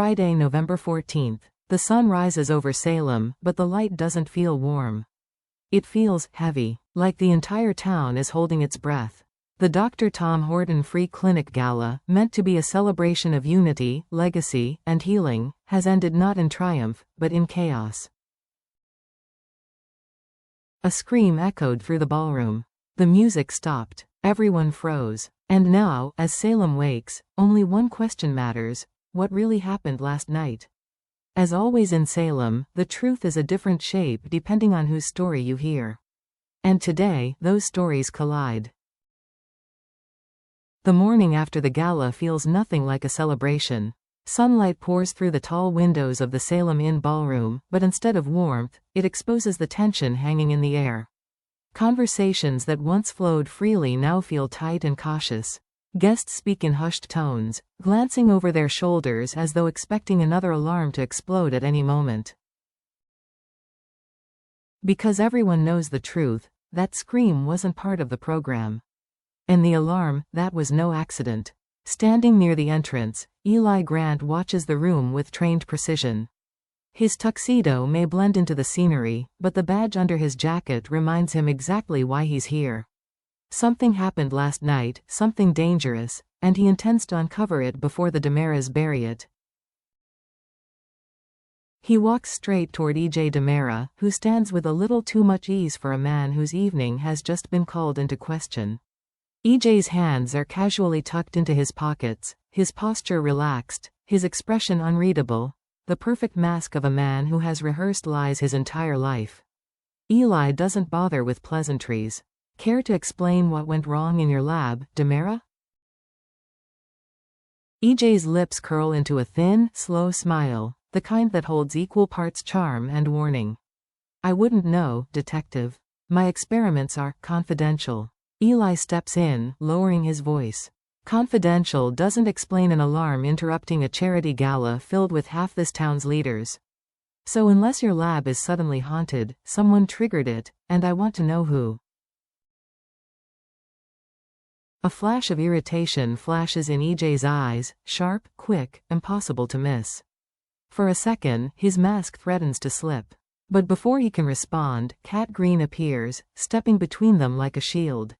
Friday, November 14th. The sun rises over Salem, but the light doesn't feel warm. It feels heavy, like the entire town is holding its breath. The Dr. Tom Horton Free Clinic Gala, meant to be a celebration of unity, legacy, and healing, has ended not in triumph, but in chaos. A scream echoed through the ballroom. The music stopped. Everyone froze. And now, as Salem wakes, only one question matters: what really happened last night? As always in Salem, the truth is a different shape depending on whose story you hear. And today, those stories collide. The morning after the gala feels nothing like a celebration. Sunlight pours through the tall windows of the Salem Inn ballroom, but instead of warmth, it exposes the tension hanging in the air. Conversations that once flowed freely now feel tight and cautious. Guests speak in hushed tones, glancing over their shoulders as though expecting another alarm to explode at any moment. Because everyone knows the truth, that scream wasn't part of the program. And the alarm, that was no accident. Standing near the entrance, Eli Grant watches the room with trained precision. His tuxedo may blend into the scenery, but the badge under his jacket reminds him exactly why he's here. Something happened last night, something dangerous, and he intends to uncover it before the DeMeras bury it. He walks straight toward E.J. DeMera, who stands with a little too much ease for a man whose evening has just been called into question. E.J.'s hands are casually tucked into his pockets, his posture relaxed, his expression unreadable, the perfect mask of a man who has rehearsed lies his entire life. Eli doesn't bother with pleasantries. Care to explain what went wrong in your lab, DeMera? E.J.'s lips curl into a thin, slow smile, the kind that holds equal parts charm and warning. I wouldn't know, Detective. My experiments are confidential. Eli steps in, lowering his voice. Confidential doesn't explain an alarm interrupting a charity gala filled with half this town's leaders. So unless your lab is suddenly haunted, someone triggered it, and I want to know who. A flash of irritation flashes in E.J.'s eyes, sharp, quick, impossible to miss. For a second, his mask threatens to slip. But before he can respond, Kat Green appears, stepping between them like a shield.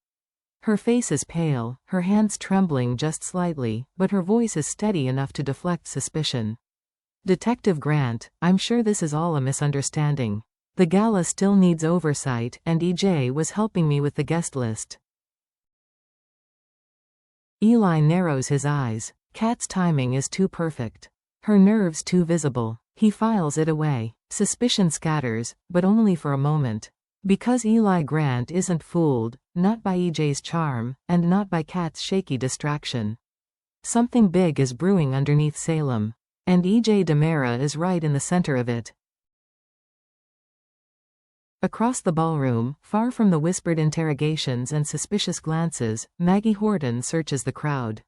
Her face is pale, her hands trembling just slightly, but her voice is steady enough to deflect suspicion. Detective Grant, I'm sure this is all a misunderstanding. The gala still needs oversight, and E.J. was helping me with the guest list. Eli narrows his eyes. Kat's timing is too perfect. Her nerves too visible. He files it away. Suspicion scatters, but only for a moment. Because Eli Grant isn't fooled, not by E.J.'s charm, and not by Kat's shaky distraction. Something big is brewing underneath Salem. And E.J. DeMera is right in the center of it. Across the ballroom, far from the whispered interrogations and suspicious glances, Maggie Horton searches the crowd.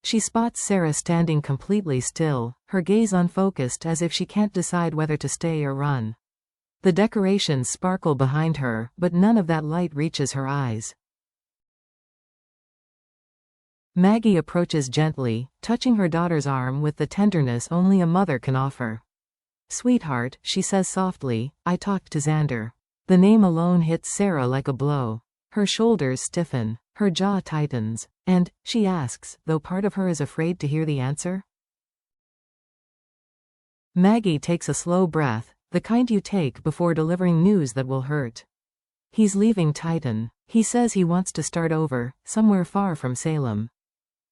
She spots Sarah standing completely still, her gaze unfocused as if she can't decide whether to stay or run. The decorations sparkle behind her, but none of that light reaches her eyes. Maggie approaches gently, touching her daughter's arm with the tenderness only a mother can offer. "Sweetheart," she says softly, "I talked to Xander." The name alone hits Sarah like a blow. Her shoulders stiffen, her jaw tightens, and, she asks, though part of her is afraid to hear the answer. Maggie takes a slow breath, the kind you take before delivering news that will hurt. He's leaving Titan. He says he wants to start over, somewhere far from Salem.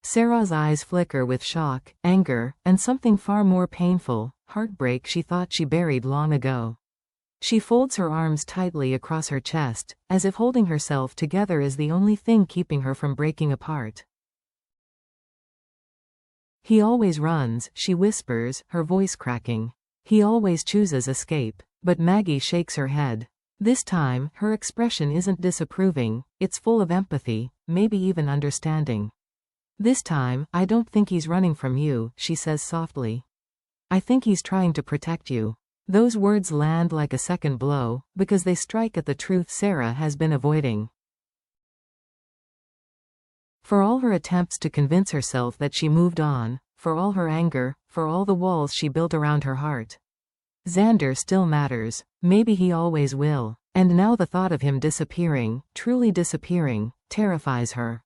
Sarah's eyes flicker with shock, anger, and something far more painful, heartbreak she thought she buried long ago. She folds her arms tightly across her chest, as if holding herself together is the only thing keeping her from breaking apart. He always runs, she whispers, her voice cracking. He always chooses escape. But Maggie shakes her head. This time, her expression isn't disapproving, it's full of empathy, maybe even understanding. "This time, I don't think he's running from you," she says softly. "I think he's trying to protect you." Those words land like a second blow, because they strike at the truth Sarah has been avoiding. For all her attempts to convince herself that she moved on, for all her anger, for all the walls she built around her heart. Xander still matters. Maybe he always will. And now the thought of him disappearing, truly disappearing, terrifies her.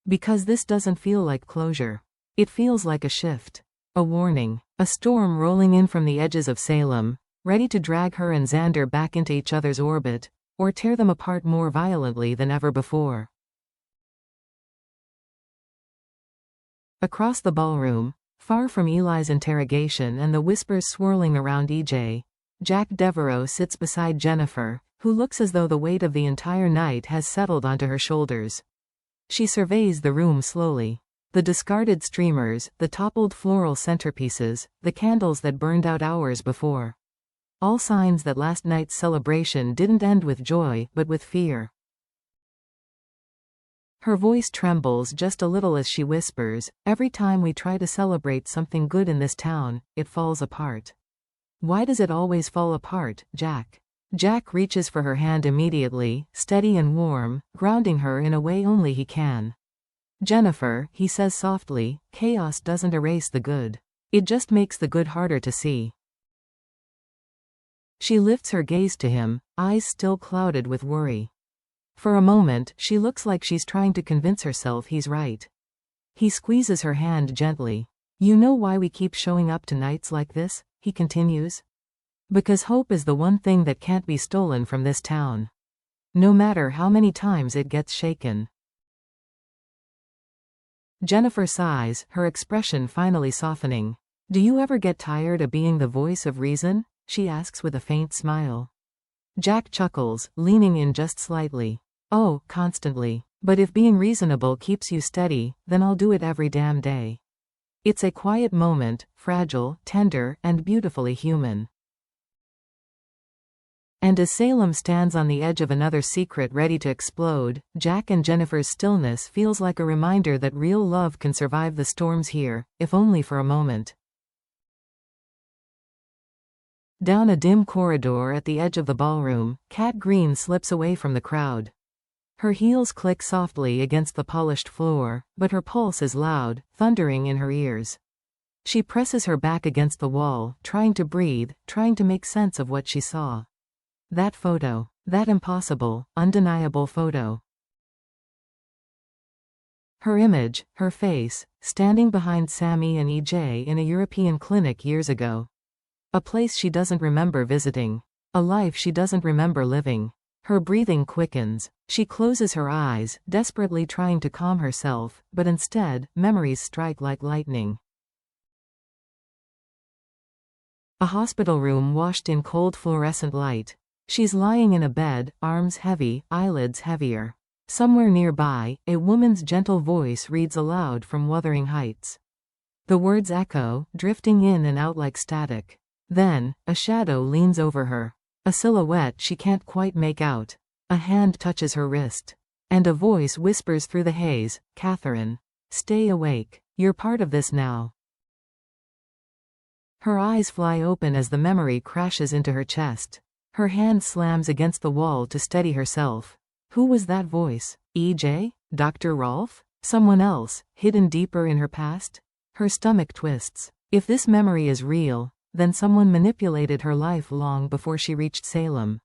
Because this doesn't feel like closure. It feels like a shift. A warning. A storm rolling in from the edges of Salem, ready to drag her and Xander back into each other's orbit, or tear them apart more violently than ever before. Across the ballroom, far from Eli's interrogation and the whispers swirling around EJ, Jack Devereaux sits beside Jennifer, who looks as though the weight of the entire night has settled onto her shoulders. She surveys the room slowly. The discarded streamers, the toppled floral centerpieces, the candles that burned out hours before. All signs that last night's celebration didn't end with joy, but with fear. Her voice trembles just a little as she whispers, "Every time we try to celebrate something good in this town, it falls apart." Why does it always fall apart, Jack? Jack reaches for her hand immediately, steady and warm, grounding her in a way only he can. "Jennifer," he says softly, "chaos doesn't erase the good. It just makes the good harder to see." She lifts her gaze to him, eyes still clouded with worry. For a moment, she looks like she's trying to convince herself he's right. He squeezes her hand gently. "You know why we keep showing up to nights like this?" he continues. "Because hope is the one thing that can't be stolen from this town. No matter how many times it gets shaken." Jennifer sighs, her expression finally softening. "Do you ever get tired of being the voice of reason?" she asks with a faint smile. Jack chuckles, leaning in just slightly. "Oh, constantly. But if being reasonable keeps you steady, then I'll do it every damn day." It's a quiet moment, fragile, tender, and beautifully human. And as Salem stands on the edge of another secret ready to explode, Jack and Jennifer's stillness feels like a reminder that real love can survive the storms here, if only for a moment. Down a dim corridor at the edge of the ballroom, Kat Green slips away from the crowd. Her heels click softly against the polished floor, but her pulse is loud, thundering in her ears. She presses her back against the wall, trying to breathe, trying to make sense of what she saw. That photo. That impossible, undeniable photo. Her image, her face, standing behind Sammy and EJ in a European clinic years ago. A place she doesn't remember visiting. A life she doesn't remember living. Her breathing quickens. She closes her eyes, desperately trying to calm herself, but instead, memories strike like lightning. A hospital room washed in cold fluorescent light. She's lying in a bed, arms heavy, eyelids heavier. Somewhere nearby, a woman's gentle voice reads aloud from Wuthering Heights. The words echo, drifting in and out like static. Then, a shadow leans over her. A silhouette she can't quite make out. A hand touches her wrist. And a voice whispers through the haze, "Catherine. Stay awake. You're part of this now." Her eyes fly open as the memory crashes into her chest. Her hand slams against the wall to steady herself. Who was that voice? EJ? Dr. Rolfe? Someone else, hidden deeper in her past? Her stomach twists. If this memory is real, then someone manipulated her life long before she reached Salem.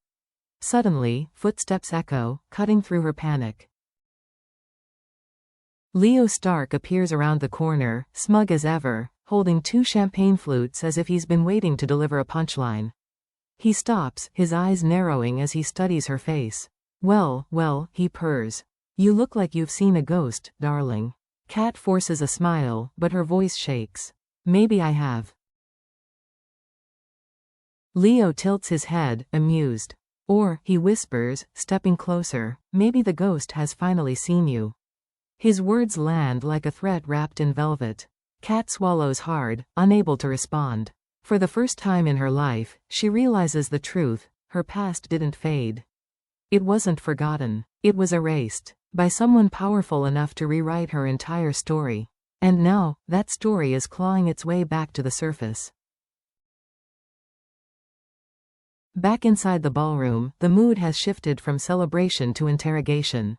Suddenly, footsteps echo, cutting through her panic. Leo Stark appears around the corner, smug as ever, holding two champagne flutes as if he's been waiting to deliver a punchline. He stops, his eyes narrowing as he studies her face. Well, he purrs. "You look like you've seen a ghost, darling." Kat forces a smile, but her voice shakes. "Maybe I have." Leo tilts his head, amused. Or, he whispers, stepping closer, "Maybe the ghost has finally seen you." His words land like a threat wrapped in velvet. Kat swallows hard, unable to respond. For the first time in her life, she realizes the truth: her past didn't fade. It wasn't forgotten. It was erased. By someone powerful enough to rewrite her entire story. And now, that story is clawing its way back to the surface. Back inside the ballroom, the mood has shifted from celebration to interrogation.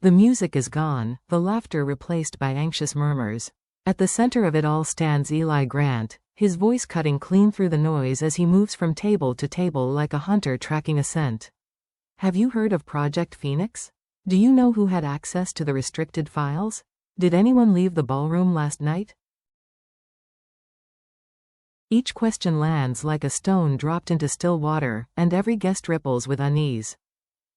The music is gone, the laughter replaced by anxious murmurs. At the center of it all stands Eli Grant, his voice cutting clean through the noise as he moves from table to table like a hunter tracking a scent. Have you heard of Project Phoenix? Do you know who had access to the restricted files? Did anyone leave the ballroom last night? Each question lands like a stone dropped into still water, and every guest ripples with unease.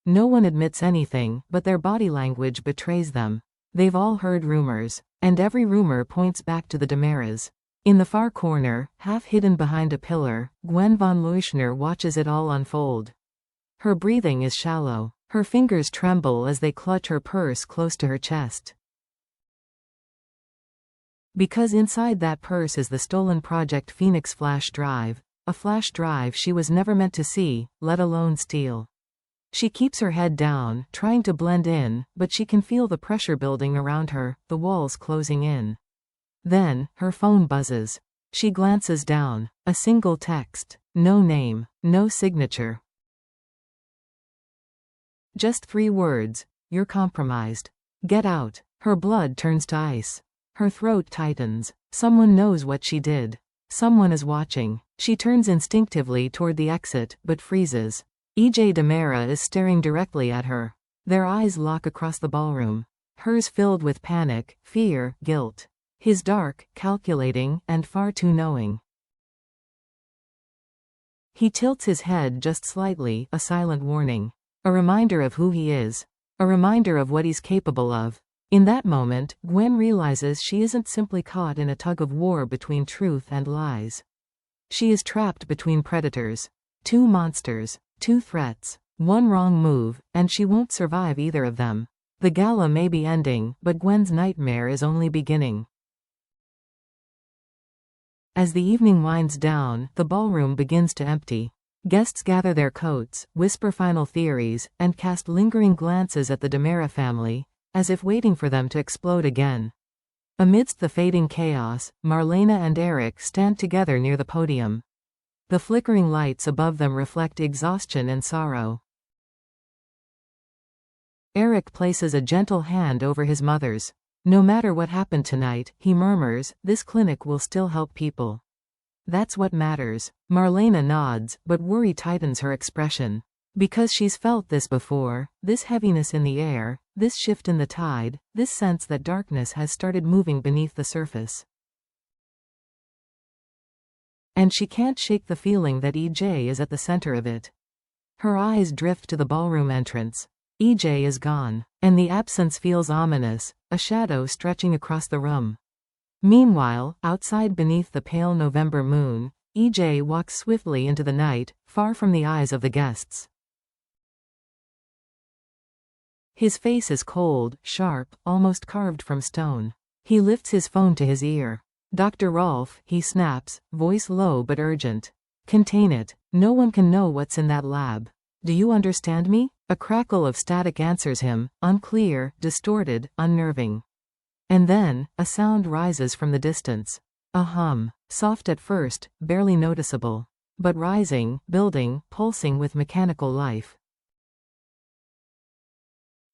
No one admits anything, but their body language betrays them. They've all heard rumors, and every rumor points back to the Damaras. In the far corner, half hidden behind a pillar, Gwen von Leuschner watches it all unfold. Her breathing is shallow. Her fingers tremble as they clutch her purse close to her chest. Because inside that purse is the stolen Project Phoenix flash drive, a flash drive she was never meant to see, let alone steal. She keeps her head down, trying to blend in, but she can feel the pressure building around her, the walls closing in. Then, her phone buzzes. She glances down. A single text. No name. No signature. Just 3 words. You're compromised. Get out. Her blood turns to ice. Her throat tightens. Someone knows what she did. Someone is watching. She turns instinctively toward the exit, but freezes. E.J. Damara is staring directly at her. Their eyes lock across the ballroom. Hers filled with panic, fear, guilt. His dark, calculating, and far too knowing. He tilts his head just slightly, a silent warning. A reminder of who he is. A reminder of what he's capable of. In that moment, Gwen realizes she isn't simply caught in a tug of war between truth and lies. She is trapped between predators. 2 monsters. 2 threats. 1 wrong move, and she won't survive either of them. The gala may be ending, but Gwen's nightmare is only beginning. As the evening winds down, the ballroom begins to empty. Guests gather their coats, whisper final theories, and cast lingering glances at the Damara family, as if waiting for them to explode again. Amidst the fading chaos, Marlena and Eric stand together near the podium. The flickering lights above them reflect exhaustion and sorrow. Eric places a gentle hand over his mother's. No matter what happened tonight, he murmurs, this clinic will still help people. That's what matters. Marlena nods, but worry tightens her expression. Because she's felt this before, this heaviness in the air, this shift in the tide, this sense that darkness has started moving beneath the surface. And she can't shake the feeling that EJ is at the center of it. Her eyes drift to the ballroom entrance. EJ is gone, and the absence feels ominous, a shadow stretching across the room. Meanwhile, outside beneath the pale November moon, EJ walks swiftly into the night, far from the eyes of the guests. His face is cold, sharp, almost carved from stone. He lifts his phone to his ear. Dr. Rolfe, he snaps, voice low but urgent. Contain it. No one can know what's in that lab. Do you understand me? A crackle of static answers him, unclear, distorted, unnerving. And then, a sound rises from the distance. A hum, soft at first, barely noticeable. But rising, building, pulsing with mechanical life.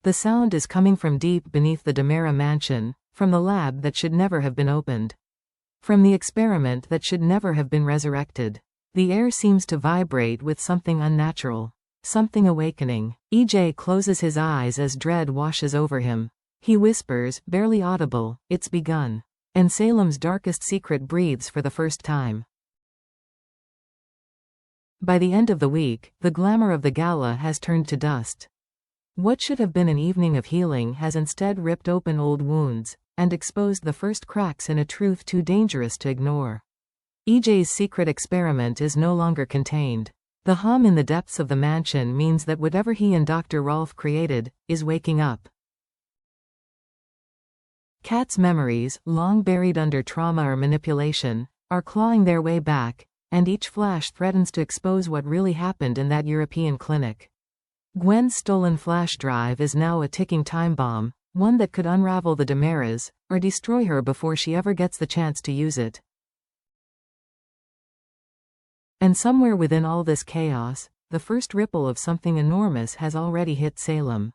The sound is coming from deep beneath the Damara mansion, from the lab that should never have been opened. From the experiment that should never have been resurrected. The air seems to vibrate with something unnatural. Something awakening. EJ closes his eyes as dread washes over him. He whispers, barely audible, it's begun. And Salem's darkest secret breathes for the first time. By the end of the week, the glamour of the gala has turned to dust. What should have been an evening of healing has instead ripped open old wounds, and exposed the first cracks in a truth too dangerous to ignore. EJ's secret experiment is no longer contained. The hum in the depths of the mansion means that whatever he and Dr. Rolfe created, is waking up. Kat's memories, long buried under trauma or manipulation, are clawing their way back, and each flash threatens to expose what really happened in that European clinic. Gwen's stolen flash drive is now a ticking time bomb, one that could unravel the Damaras, or destroy her before she ever gets the chance to use it. And somewhere within all this chaos, the first ripple of something enormous has already hit Salem.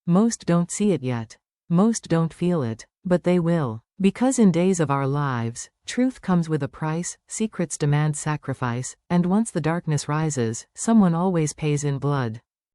Most don't see it yet. Most don't feel it, but they will. Because in days of our lives, truth comes with a price, secrets demand sacrifice, and once the darkness rises, someone always pays in blood.